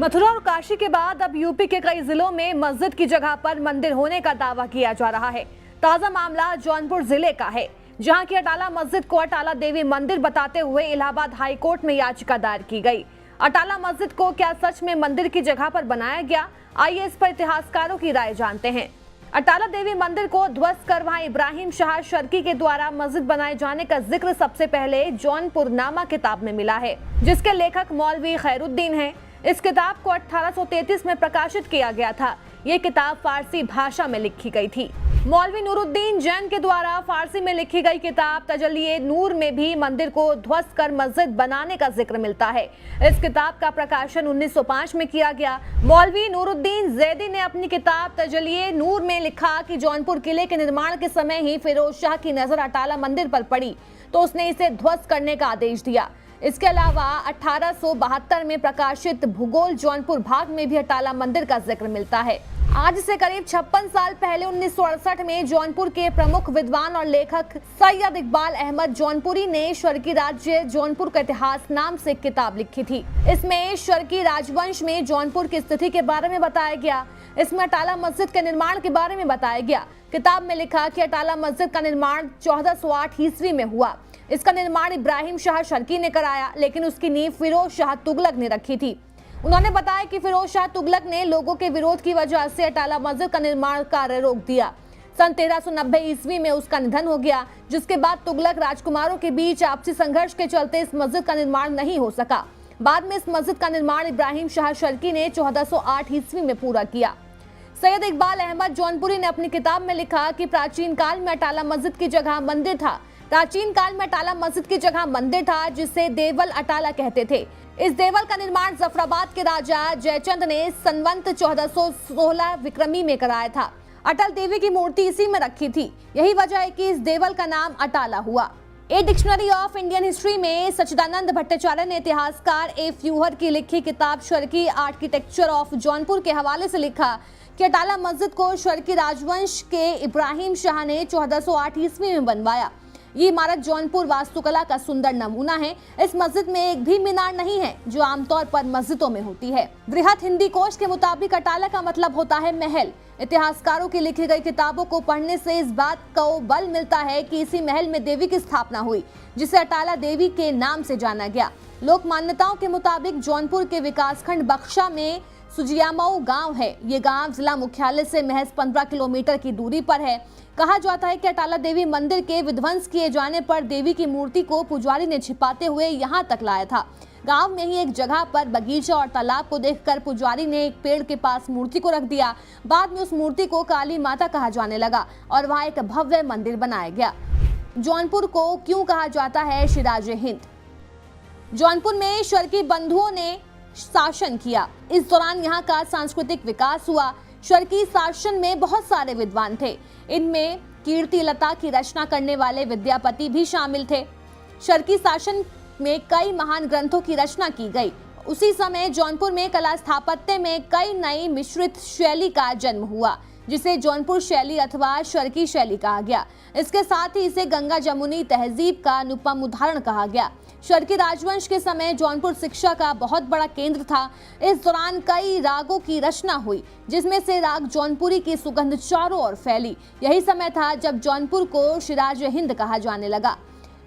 मथुरा और काशी के बाद अब यूपी के कई जिलों में मस्जिद की जगह पर मंदिर होने का दावा किया जा रहा है। ताजा मामला जौनपुर जिले का है, जहां की अटाला मस्जिद को अटाला देवी मंदिर बताते हुए इलाहाबाद हाई कोर्ट में याचिका दायर की गई। अटाला मस्जिद को क्या सच में मंदिर की जगह पर बनाया गया? आइए इस पर इतिहासकारों की राय जानते हैं। अटाला देवी मंदिर को ध्वस्त कर वहां इब्राहिम शाह शर्की के द्वारा मस्जिद बनाए जाने का जिक्र सबसे पहले जौनपुर नामा किताब में मिला है, जिसके लेखक मौलवी खैरुद्दीन हैं। इस किताब को 1833 में प्रकाशित किया गया था। ये किताब फारसी भाषा में लिखी गई थी। मौलवी नूरुद्दीन जैन के द्वारा फारसी में लिखी गई किताब तजल्लिए नूर में भी मंदिर को ध्वस्त कर मस्जिद बनाने का जिक्र मिलता है। इस किताब का प्रकाशन 1905 में किया गया। मौलवी नूरुद्दीन जैदी ने अपनी किताब तजल्लिए नूर में लिखा कि जौनपुर किले के निर्माण के समय ही फिरोज शाह की नजर अटाला मंदिर पर पड़ी तो उसने इसे ध्वस्त करने का आदेश दिया। इसके अलावा 1872 में प्रकाशित भूगोल जौनपुर भाग में भी अटाला मंदिर का जिक्र मिलता है। आज से करीब 56 साल पहले 1968 में जौनपुर के प्रमुख विद्वान और लेखक सैयद इकबाल अहमद जौनपुरी ने शर्की राज्य जौनपुर का इतिहास नाम से किताब लिखी थी। इसमें शर्की राजवंश में जौनपुर की स्थिति के बारे में बताया गया। इसमें अटाला मस्जिद के निर्माण के बारे में बताया गया। किताब में लिखा कि अटाला मस्जिद का निर्माण 1408 ईस्वी में हुआ। इसका निर्माण इब्राहिम शाह शर्की ने कराया, लेकिन उसकी नींव फिरोज शाह तुगलक ने रखी थी। उन्होंने बताया कि फिरोज शाह तुगलक ने लोगों के विरोध की वजह से अटाला मस्जिद का निर्माण कार्य रोक दिया। सन 1390 ईस्वी में उसका निधन हो गया, जिसके बाद तुगलक राजकुमारों के बीच आपसी संघर्ष के चलते इस मस्जिद का निर्माण नहीं हो सका। बाद में इस मस्जिद का निर्माण इब्राहिम शाह शर्की ने 1408 ईस्वी में पूरा किया। सैयद इकबाल अहमद जौनपुरी ने अपनी किताब में लिखा कि प्राचीन काल में अटाला मस्जिद की जगह मंदिर था। प्राचीन काल में अटाला मस्जिद की जगह मंदिर था, जिसे देवल अटाला कहते थे। इस देवल का निर्माण जफराबाद के राजा जयचंद ने संवंत 1416 विक्रमी में कराया था। अटल देवी की मूर्ति इसी में रखी थी। यही वजह है कि इस देवल का नाम अटाला हुआ। A dictionary of Indian history में सच्चिदानंद भट्टाचार्य ने इतिहासकार ए फ्यूहर की लिखी किताब शर्की आर्किटेक्चर ऑफ जौनपुर के हवाले से लिखा कि अटाला मस्जिद को शर्की राजवंश के इब्राहिम शाह ने 1408 ईस्वी में बनवाया। ये इमारत जौनपुर वास्तुकला का सुंदर नमूना है। इस मस्जिद में एक भी मीनार नहीं है, जो आमतौर पर मस्जिदों में होती है। बृहत हिंदी कोश के मुताबिक अटाला का मतलब होता है महल। इतिहासकारों की लिखी गई किताबों को पढ़ने से इस बात को बल मिलता है कि इसी महल में देवी की स्थापना हुई, जिसे अटाला देवी के नाम से जाना गया। लोक मान्यताओं के मुताबिक जौनपुर के विकासखंड बख्शा में सुजियामऊ गांव है। ये गांव जिला मुख्यालय से महज 15 किलोमीटर की दूरी पर है। कहा जाता है कि अटाला देवी मंदिर के विध्वंस किए जाने पर देवी की मूर्ति को पुजारी ने छिपाते हुए यहाँ तक लाया था। गांव में ही एक जगह पर बगीचा और तालाब को देखकर पुजारी ने एक पेड़ के पास मूर्ति को रख दिया। बाद में उस मूर्ति को काली माता कहा जाने लगा और वहाँ एक भव्य मंदिर बनाया गया। जौनपुर को क्यों कहा जाता है सिराजे हिंद? जौनपुर में शर्की बंधुओं ने शासन किया। इस दौरान यहाँ का सांस्कृतिक विकास हुआ। शर्की शासन में बहुत सारे विद्वान थे। इनमें कीर्ति लता की रचना करने वाले विद्यापति भी शामिल थे। शर्की शासन में कई महान ग्रंथों की रचना की गई। उसी समय जौनपुर में कला स्थापत्य में कई नई मिश्रित शैली का जन्म हुआ, जिसे जौनपुर शैली अथवा शर्की शैली कहा गया। इसके साथ ही इसे गंगा जमुनी तहजीब का अनुपम उदाहरण कहा गया। शर्की राजवंश के समय जौनपुर शिक्षा का बहुत बड़ा केंद्र था। इस दौरान कई रागों की रचना हुई, जिसमें से राग जौनपुरी की सुगंध चारों ओर फैली। यही समय था जब जौनपुर को सिराज हिंद कहा जाने लगा।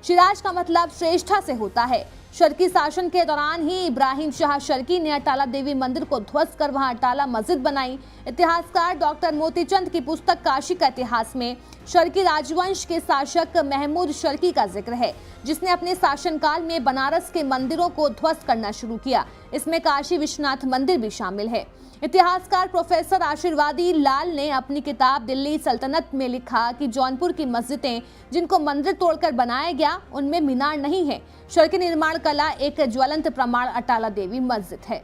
सिराज का मतलब श्रेष्ठा से होता है। शर्की शासन के दौरान ही इब्राहिम शाह शर्की ने अटाला देवी मंदिर को ध्वस्त कर वहां अटाला मस्जिद बनाई। इतिहासकार डॉक्टर मोतीचंद की पुस्तक काशी का इतिहास में शर्की राजवंश के शासक महमूद शर्की का जिक्र है, जिसने अपने शासनकाल में बनारस के मंदिरों को ध्वस्त करना शुरू किया। इसमें काशी विश्वनाथ मंदिर भी शामिल है। इतिहासकार प्रोफेसर आशीर्वादी लाल ने अपनी किताब दिल्ली सल्तनत में लिखा कि जौनपुर की मस्जिदें जिनको मंदिर तोड़कर बनाया गया, उनमें मीनार नहीं है। शर्की निर्माण कला एक ज्वलंत प्रमाण अटाला देवी मस्जिद है।